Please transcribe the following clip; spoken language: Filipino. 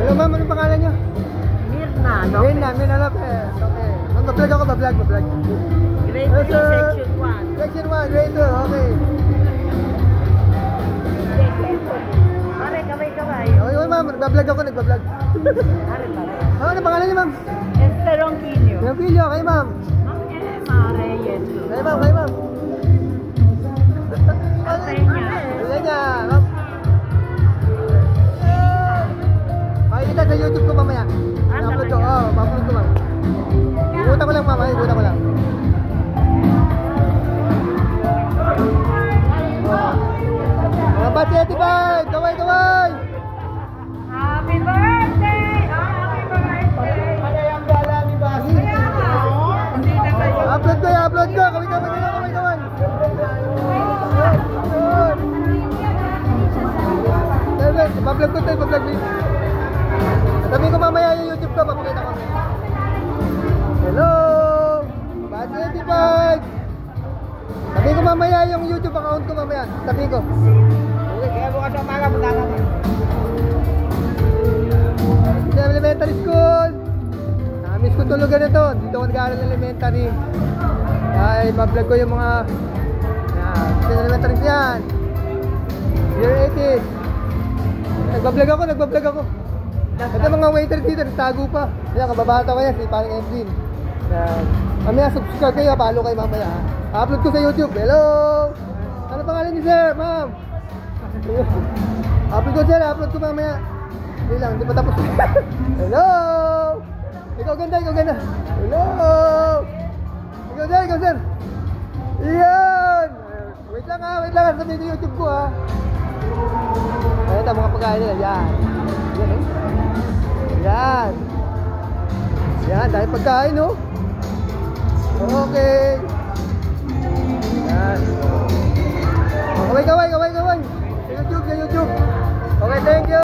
Hello ma'am, anong pangalan nyo? Mirna, no? Mirna Lopez. Okay. Mag-vlog ako, mag-vlog. Grade 3, section 1. Section 1, grade 2, okay. Pare, kamay-kamay. Okay ma'am, nag-vlog ako, nag-vlog. Pare, pare. Ano pangalan niyo ma'am? Esther Ronquillo. Ronquillo, kayo ma'am. Ma'am, Mare, yes. Kayo ma'am. Kanya, ma'am. Makikita sa YouTube ko mamaya. I-upload ko, ma-upload ko ma'am. Ikutan ko lang ma'am, ikutan ko lang. Mga bati 85, kaway! Happy birthday! Happy birthday! Kaya ang gala ni Basi. Hindi na kayo. Upload ko, kaway. Pa-vlog ko tayo, pa-vlog mo. Sabi ko mamaya yung YouTube ko, papakita ko. Hello! Bati 85! Sabi ko mamaya yung YouTube account ko mamaya. Sabi ko. Okay, kaya bukas ang umaga, punta natin. Sa elementary school. Miss ko tulugan na to. Dito ako nag-aaral ng elementary. Ay, pa-vlog ko yung mga elementary yan. Year 80. Nagbablog ako. Ito mga waiter dito, nagtago pa. Kaya kababata ko yan, si parang Emblin. Mamaya subscribe kayo, follow kayo mamaya. Upload ko sa YouTube. Hello! Ano pangalan niyo sir, ma'am? Upload ko mamaya. Hindi lang, hindi pa tapos. Hello! Ikaw ganda. Hello! Ikaw sir. Iyan! Wait lang sabihin ko YouTube ko ha. Ito mga pagkain nila, yan, dahil pagkain, no? Okay.